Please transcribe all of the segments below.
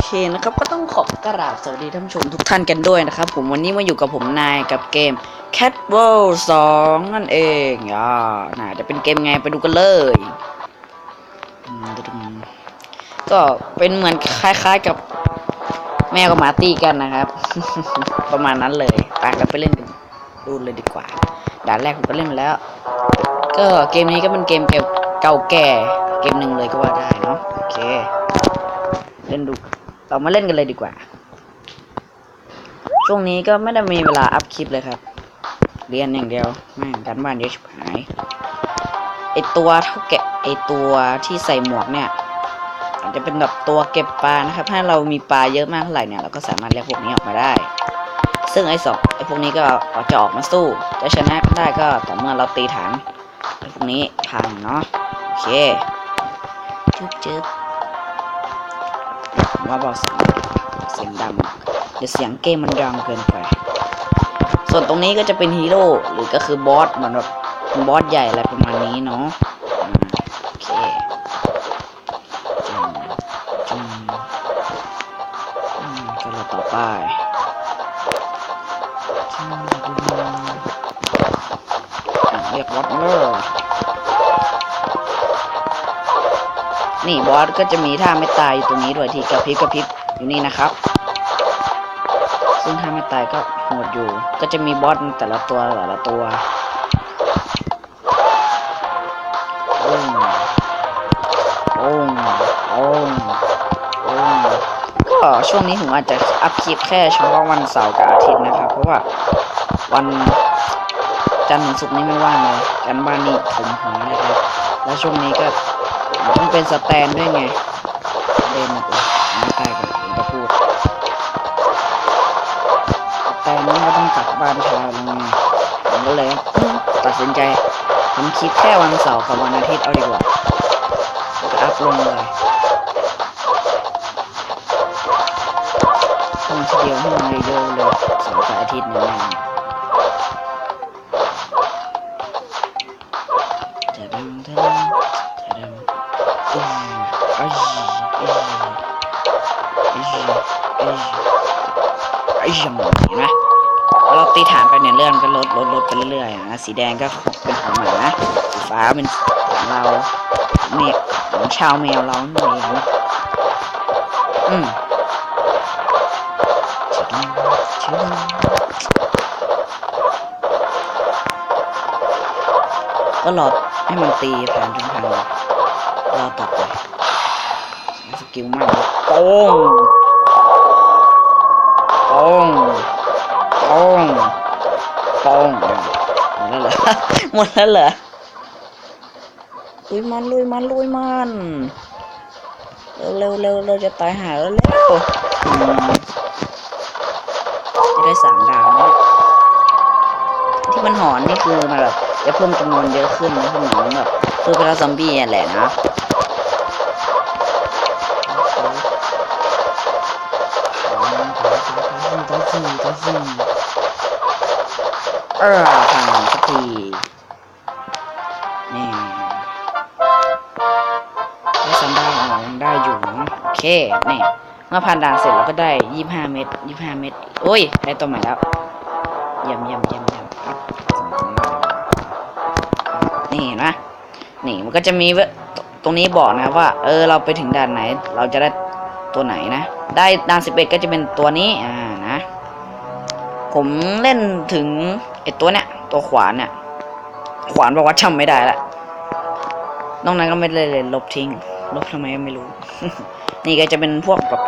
เคนะครับก็ต้องขอกราบสวัสดีท่านผู้ชมทุกท่านกันด้วยนะครับผมวันนี้มาอยู่กับผมนายกับเกม Cat World 2นั่นเองน่าจะเป็นเกมไงไปดูกันเลยก็เป็นเหมือนคล้ายๆกับแมวกับหมาตีกันนะครับ ประมาณนั้นเลยตามกันไปเล่นกันดูเลยดีกว่าด่านแรกผมก็เล่นมาแล้วก็เกมนี้ก็เป็นเกมเก่าแก่เกมหนึ่งเลยก็ว่าได้เนาะโอเคเล่นดูเรามาเล่นกันเลยดีกว่าช่วงนี้ก็ไม่ได้มีเวลาอัพคลิปเลยครับเรียนอย่างเดียวไม่การบ้านเยอะชิบหายไอตัวเท่าแกะไอตัวที่ใส่หมวกเนี่ยอาจจะเป็นแบบตัวเก็บปลานะครับถ้าเรามีปลาเยอะมากเท่าไหร่เนี่ยเราก็สามารถเรียกพวกนี้ออกมาได้ซึ่งไอพวกนี้ก็จะออกมาสู้จะชนะได้ก็ต่อเมื่อเราตีฐานไอพวกนี้พังเนาะโอเคจึ๊บว่าเบาเสียงดังเดี๋ยวเสียงเกมมันดังเกินไปส่วนตรงนี้ก็จะเป็นฮีโร่หรือก็คือบอสเหมือนแบบบอสใหญ่อะไรประมาณนี้เนาะโอเคก็เราต่อไปเรียกวอตเนอร์นี่บอสก็จะมีท่าไม่ตายอยู่ตรงนี้ด้วยที่กระพริบอยู่นี่นะครับซึ่งถ้าไม่ตายก็โหดอยู่ก็จะมีบอสแต่ละตัวก็ช่วงนี้ผมอาจจะอัพคลิปแค่เฉพาะวันเสาร์กับอาทิตย์นะครับเพราะว่าวันจันทร์ถึงศุกร์นี้ไม่ว่างเลยการบ้านนี่ผมหัวเลยครับแล้วช่วงนี้ก็ต้องเป็นสแตนด้วยไงเล่นหมดเลยไม่ตายกันผมจะพูดแต่นี้ก็ต้องกลับบ้านเช้าแล้วไงผมก็เลยตัดสินใจทำคลิปแค่วันเสาร์กับวันอาทิตย์เอาดีกว่าแล้วก็อัพลงเลยทำทีเดียวให้มันเยอะๆเลยเสาร์กับอาทิตย์เนี่ยยังเห็นไหมเราตีฐานไปเนี่ยเลื่อนก็ลดไปเรื่อยๆนะสีแดงก็เป็นของหมาสีฟ้าเป็นของเราเนี่ยของชาวแมวเราเนี่ยก็รอให้มันตีผ่านทุกทางรอต่อไปสกิลมากโป้งหมดแล้วเหรอลุยมันเร็วเราจะตายหาแล้วจะได้3 ดาวนะที่มันหอนนี่คือมาแบบจะเพิ่มจำนวนเยอะขึ้นนะคือเหมือนแบบคือเป็นซอมบี้แหละนะผ่านสักทีนี่ได้3 ดาวได้อยู่โอเคนี่เมื่อผ่านด่านเสร็จเราก็ได้25 เม็ดโอ้ยได้ตัวใหม่แล้วเยี่ยมครับนี่เห็นไหมนี่มันก็จะมีตรงนี้บอกนะว่าเราไปถึงด่านไหนเราจะได้ตัวไหนนะได้ด่าน11ก็จะเป็นตัวนี้นะผมเล่นถึงไอตัวเนี้ยตัวขวานเนี่ยขวานบอกว่าจำไม่ได้ละนอกนั้นก็ไม่เลยลบทิ้งลบทำไมไม่รู้ นี่ก็จะเป็นพวกแบบ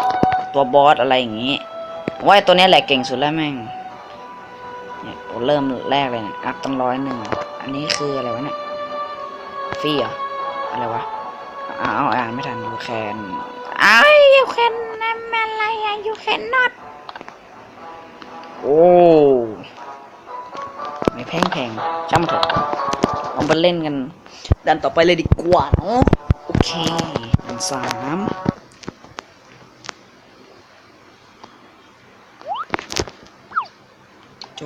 ตัวบอสอะไรอย่างงี้ว่าตัวนี้แหละเก่งสุดแล้วแม่งเนี่ยตัวเริ่มแรกเลยเนี่ยอัพตั้ง101อันนี้คืออะไรวะเนี่ยฟรีเหรออะไรวะอ่านไม่ทันยูแคนยูแคนนั่นอะไรยูแคนน็อตโอ้ไม่แพงช่างมันเถอะลองไปเล่นกันดันต่อไปเลยดีกว่าเนาะโอเคดัน3โจ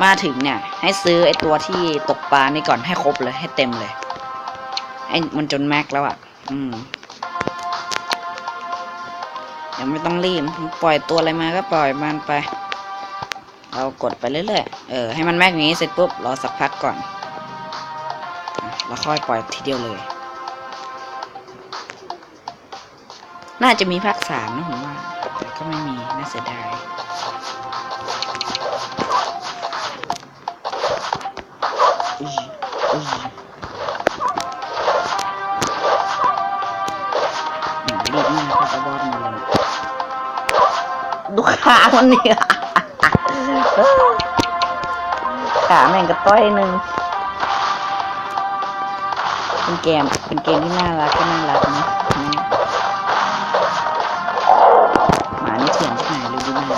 มาถึงเนี่ยให้ซื้อไอตัวที่ตกปลานี่ก่อนให้ครบเลยให้เต็มเลยไอมันจนแม็กแล้วอ่ะ ยังไม่ต้องรีบปล่อยตัวอะไรมาก็ปล่อยมันไปเรากดไปเรื่อยๆให้มันแม็กอย่างนี้เสร็จปุ๊บรอสักพักก่อนแล้วค่อยปล่อยทีเดียวเลยน่าจะมีภาค3นะผมว่าแต่ก็ไม่มีน่าเสียดายรีบมากครับบอสมาเลยดูขามันนี่ขาแม่งกระต้อยหนึ่งเป็นเกมที่น่ารักก็น่ารักนะหมานี่เถื่อนที่ไหนรู้ดีมากเลย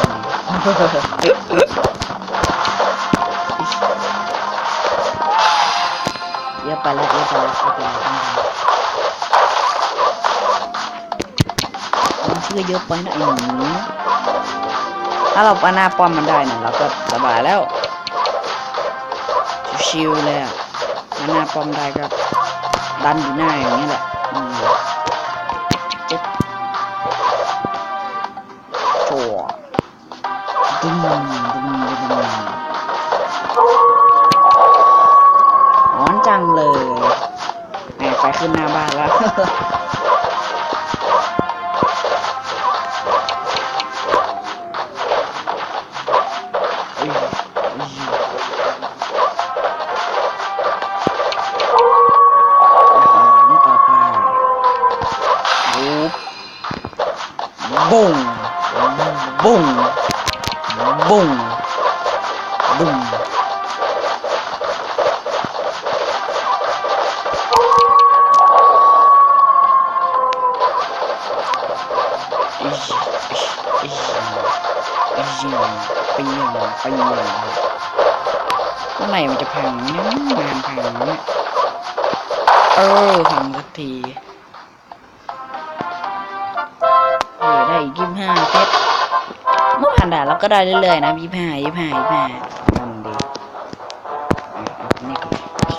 เยอะไปแล้วมันชื่อเยอะไปนะไอ้หนูถ้าเราปาหน้าป้อมมันได้เนี่ยเราก็สบายแล้วชิวๆเลยอ่ะหน้าป้อมได้ก็ดันอยู่หน้าอย่างนี้แหละโถ่ดึงร้อนจังเลยไฟขึ้นหน้าบ้านแล้วบุ้งไปยังเมื่อไหร่มันจะพังเนี่ยงานพังเนี่ยพังสักทีได้อีก25 เพชรเมื่อผ่านด่านเราก็ได้เรื่อยๆนะ25นั่นดีนี่ก็โอเค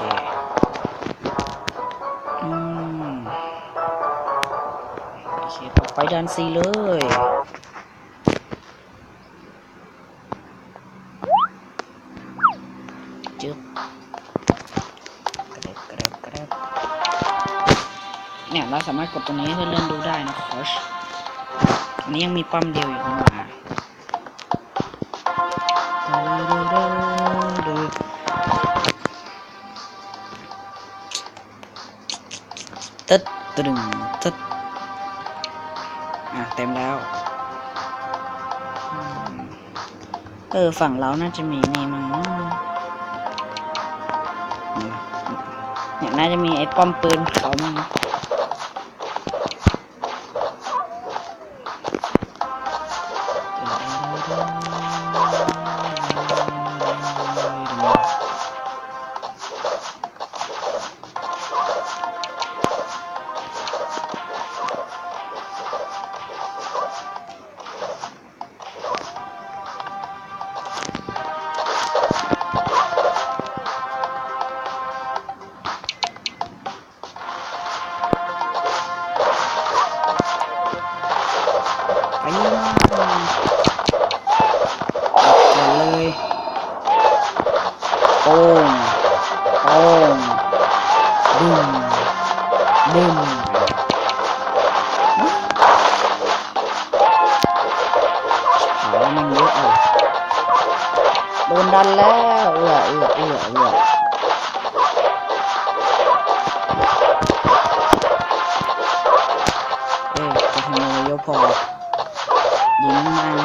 โอเคต่อไปดันซีเลยจึ๊บกระเด็บเนี่ยเราสามารถกดตรงนี้เพื่อเลื่อนดูได้นะโค้ชอันนี้ยังมีปั๊มเดียวอยู่ข้างหน้าตึ๊ดเต็มแล้วฝั่งเราน่าจะมีนี่มั้งเนี่ยน่าจะมีไอ้ป้อมปืนเขามั้งบึ้มมันเยอะโดนดันแล้วจะทำอะไรเยอะพอยิงมัน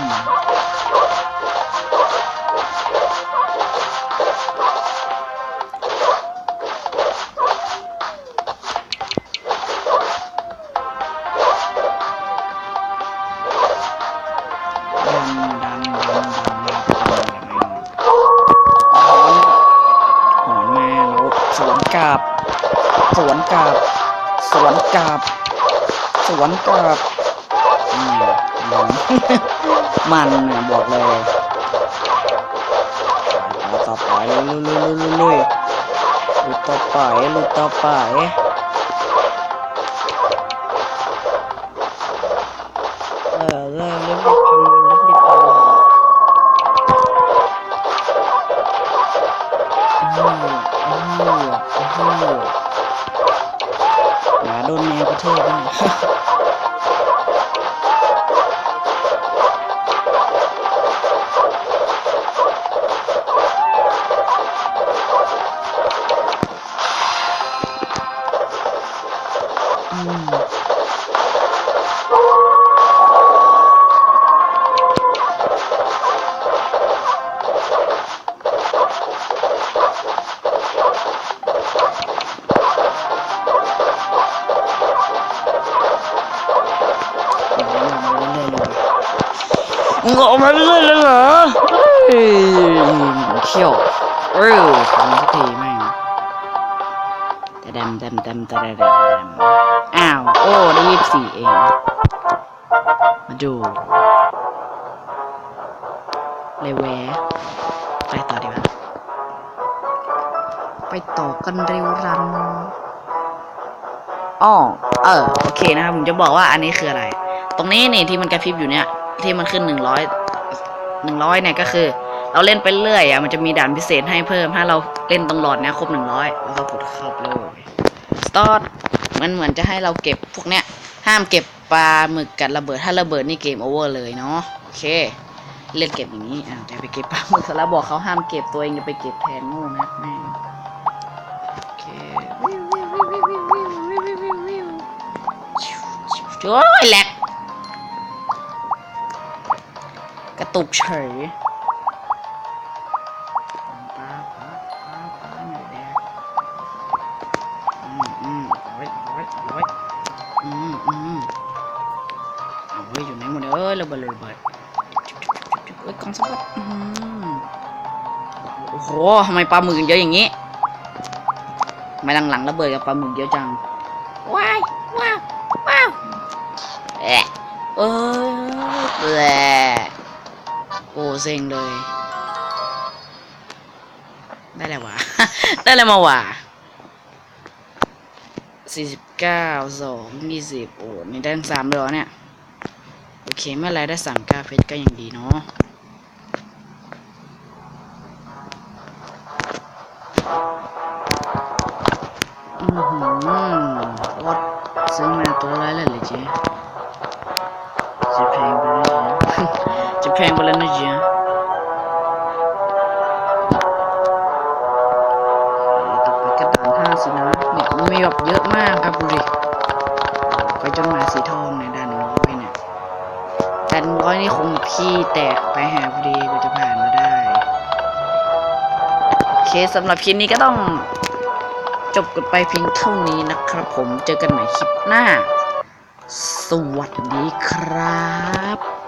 สวนกลับมันนะบอกเลยต่อไปลุยต่อไป เท่ไปหน่อยงอมาเรื่อยเลยเหรอเขี้ยวทำสักทีแม่งแต่ดอ้าวโอ้ได้24เองมาดูเลยแวะไปต่อดีกว่าไปต่อกันเร็วรันโอเคนะครับผมจะบอกว่าอันนี้คืออะไรตรงนี้นี่ที่มันกระพริบอยู่เนี่ยที่มันขึ้น100เนี่ยก็คือเราเล่นไปเรื่อยมันจะมีด่านพิเศษให้เพิ่มถ้าเราเล่นตรงหลอดเนี้ยครบ100แล้วก็กดเข้าเลยสตาร์ทมันเหมือนจะให้เราเก็บพวกเนี้ยห้ามเก็บปลาหมึกกัดระเบิดถ้าระเบิดนี่เกมโอเวอร์เลยเนาะโอเคเล่นเก็บอย่างนี้จะไปเก็บปลาหมึกแล้วบอกเขาห้ามเก็บตัวเองจะไปเก็บแทนโง่นะแม่โอเคโอ้ยแหลกกระตุกเฉยป้าหน่อยแดกร้อยเอาอยู่ไหนหมดระเบิดกองสกัดโอ้โหทำไมปลาหมึกเยอะอย่างนี้ไม่หลังระเบิดกับปลาหมึกเยอะจังว้าวโอ้เซ็งเลยได้แล้ววะ ได้แล้วมาวะ49 2 20โอ้นี่ได้ทั้ง3เลยเนี่ยโอเคเมื่อไรได้39เพชรก็ยังดีเนาะรถซื้อมาตัวละ100เลยเจ๊จะแพงไปแล้วนะเจ๊ต่อไปกระดาน5สินะเนี่ยมันมีแบบเยอะมากครับดูดิไปจนมาสีทองในด้าน100เนี่ยด้าน100นี่คงขี้แตกไปหาพอดีกว่าจะผ่านมาได้โอเคสำหรับคลิปนี้ก็ต้องจบกันไปเพียงเท่านี้นะครับผมเจอกันใหม่คลิปหน้าสวัสดีครับ